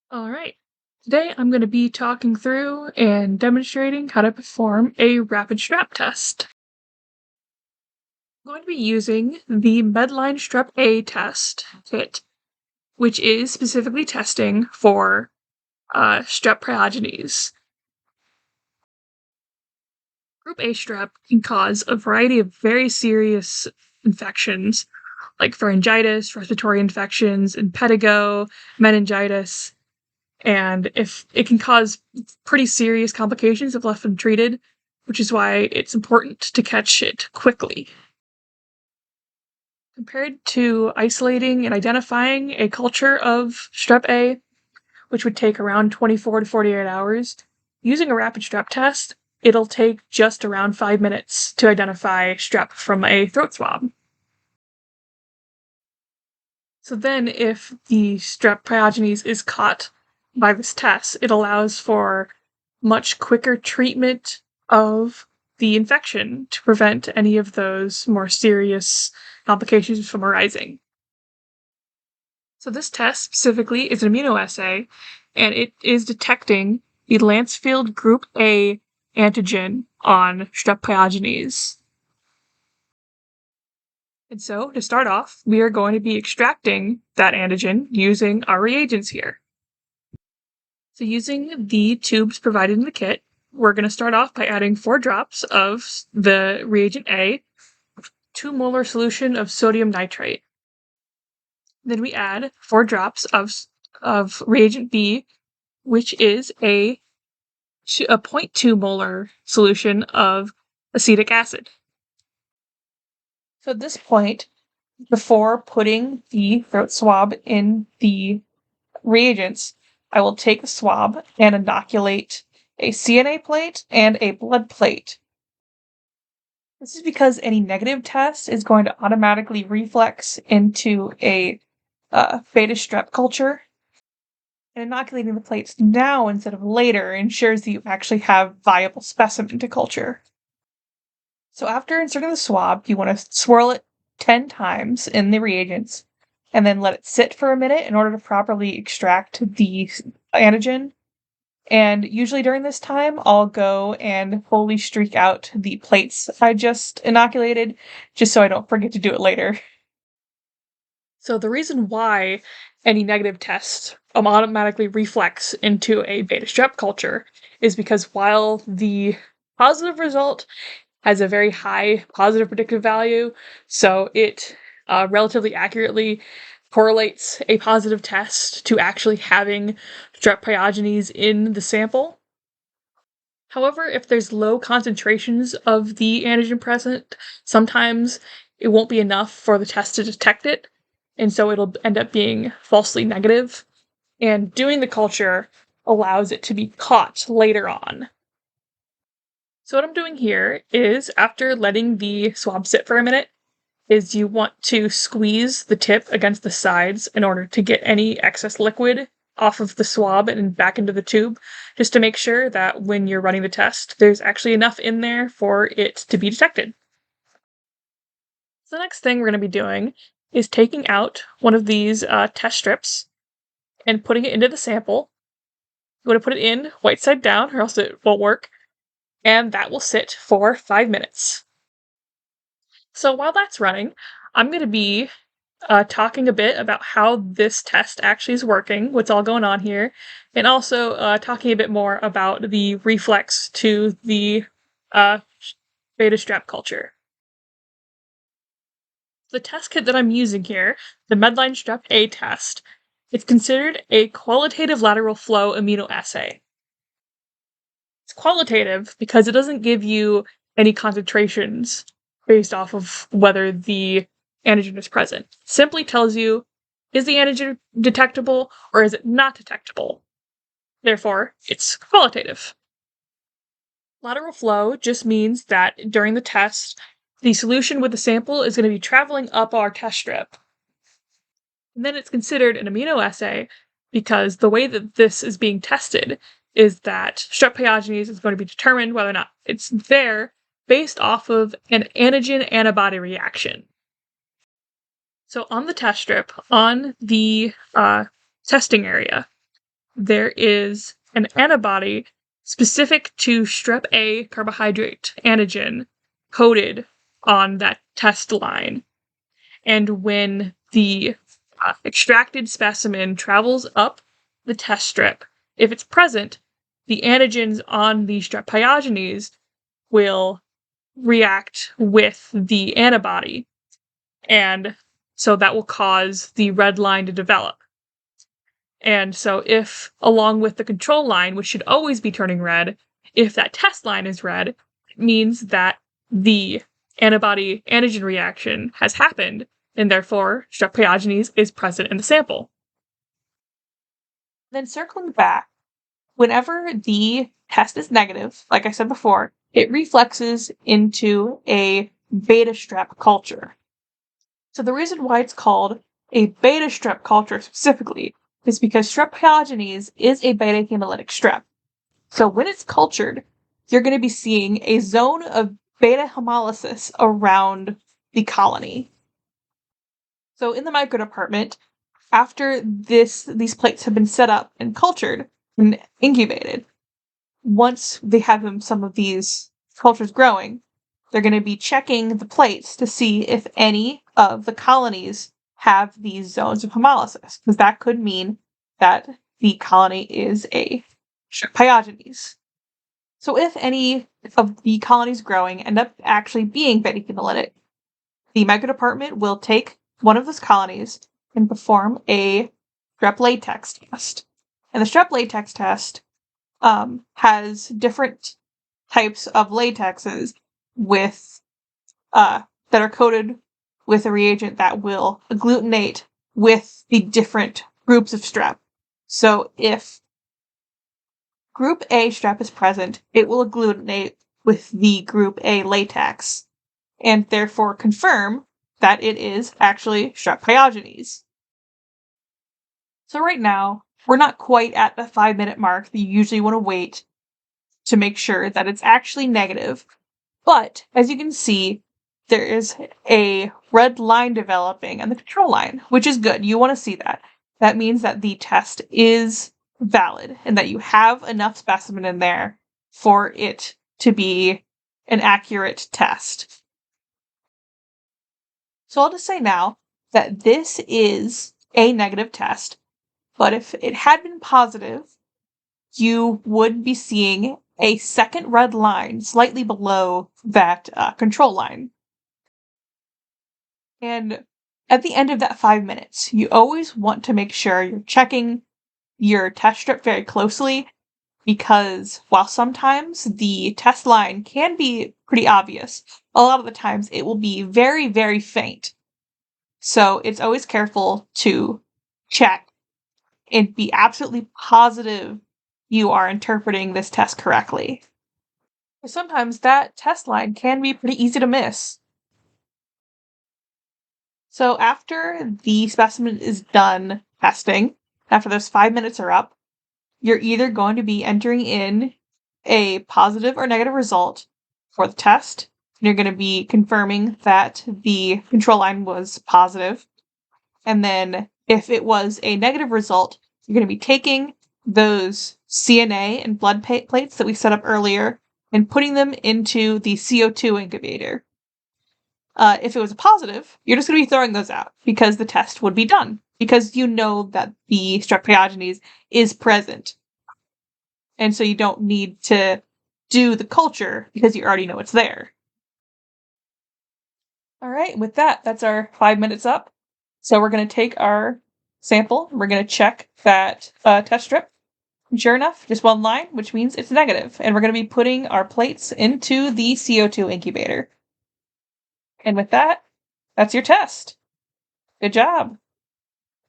All right. Today I'm going to be talking through and demonstrating how to perform a rapid strep test. I'm going to be using the Medline Strep A test kit, which is specifically testing for strep pyogenes. Group A strep can cause a variety of very serious infections like pharyngitis, respiratory infections, impetigo, meningitis, and if it can cause pretty serious complications if left untreated, which is why it's important to catch it quickly. Compared to isolating and identifying a culture of strep A, which would take around 24 to 48 hours, using a rapid strep test, it'll take just around 5 minutes to identify strep from a throat swab. So then, if the strep pyogenes is caught by this test, it allows for much quicker treatment of the infection to prevent any of those more serious complications from arising. So this test specifically is an immunoassay, and it is detecting the Lancefield Group A antigen on strep pyogenes. And so, to start off, we are going to be extracting that antigen using our reagents here. So using the tubes provided in the kit, we're going to start off by adding 4 drops of the reagent A, 2 molar solution of sodium nitrate. Then we add 4 drops of reagent B, which is a 0.2 molar solution of acetic acid. So at this point, before putting the throat swab in the reagents, I will take the swab and inoculate a CNA plate and a blood plate. This is because any negative test is going to automatically reflex into a beta strep culture. And inoculating the plates now instead of later ensures that you actually have viable specimen to culture. So after inserting the swab, you want to swirl it 10 times in the reagents and then let it sit for a minute in order to properly extract the antigen. And usually during this time, I'll go and fully streak out the plates I just inoculated, just so I don't forget to do it later. So the reason why any negative tests automatically reflex into a beta strep culture is because while the positive result has a very high positive predictive value, so it relatively accurately correlates a positive test to actually having strep pyogenes in the sample. However, if there's low concentrations of the antigen present, sometimes it won't be enough for the test to detect it, and so it'll end up being falsely negative. And doing the culture allows it to be caught later on. So what I'm doing here is, after letting the swab sit for a minute, is you want to squeeze the tip against the sides in order to get any excess liquid off of the swab and back into the tube, just to make sure that when you're running the test, there's actually enough in there for it to be detected. So the next thing we're going to be doing is taking out one of these test strips and putting it into the sample. You want to put it in white side down or else it won't work, and that will sit for 5 minutes. So while that's running, I'm going to be talking a bit about how this test actually is working, what's all going on here, and also talking a bit more about the reflex to the uh, beta strep culture. The test kit that I'm using here, the Medline Strep A test, it's considered a qualitative lateral flow immunoassay. It's qualitative because it doesn't give you any concentrations based off of whether the antigen is present. It simply tells you, is the antigen detectable or is it not detectable? Therefore, it's qualitative. Lateral flow just means that during the test, the solution with the sample is going to be traveling up our test strip. And then it's considered an immunoassay because the way that this is being tested is that strep pyogenes is going to be determined whether or not it's there based off of an antigen antibody reaction. So on the test strip, on the testing area, there is an antibody specific to strep A carbohydrate antigen coded on that test line. And when the extracted specimen travels up the test strip, if it's present, the antigens on the strep pyogenes will react with the antibody, and so that will cause the red line to develop. And so if, along with the control line, which should always be turning red, if that test line is red, it means that the antibody antigen reaction has happened, and therefore strep pyogenes is present in the sample. Then circling back, whenever the test is negative, like I said before, it reflexes into a beta strep culture. So the reason why it's called a beta strep culture specifically is because strep pyogenes is a beta hemolytic strep. So when it's cultured, you're going to be seeing a zone of beta hemolysis around the colony. So in the microdepartment, after these plates have been set up and cultured and incubated, once they have some of these cultures growing, they're going to be checking the plates to see if any of the colonies have these zones of hemolysis, because that could mean that the colony is a strep pyogenes. So if any of the colonies growing end up actually being beta hemolytic, the microdepartment will take one of those colonies and perform a strep latex test. And the strep latex test has different types of latexes with that are coated with a reagent that will agglutinate with the different groups of strep. So if group A strep is present, it will agglutinate with the group A latex, and therefore confirm that it is actually strep pyogenes. So right now, we're not quite at the 5-minute mark that you usually want to wait to make sure that it's actually negative. But, as you can see, there is a red line developing on the control line, which is good. You want to see that. That means that the test is valid and that you have enough specimen in there for it to be an accurate test. So I'll just say now that this is a negative test, but if it had been positive, you would be seeing a second red line slightly below that control line. And at the end of that 5 minutes, you always want to make sure you're checking your test strip very closely, because while sometimes the test line can be pretty obvious, a lot of the times it will be very, very faint. So it's always careful to check and be absolutely positive you are interpreting this test correctly. Sometimes that test line can be pretty easy to miss. So after the specimen is done testing, after those 5 minutes are up, you're either going to be entering in a positive or negative result for the test. You're going to be confirming that the control line was positive. And then if it was a negative result, you're going to be taking those CNA and blood plates that we set up earlier and putting them into the CO2 incubator. If it was a positive, you're just going to be throwing those out because the test would be done, because you know that the strep pyogenes is present. And so you don't need to do the culture because you already know it's there. All right, with that, that's our 5 minutes up. So we're going to take our sample, we're going to check that test strip. And sure enough, just one line, which means it's negative. And we're going to be putting our plates into the CO2 incubator. And with that, that's your test. Good job.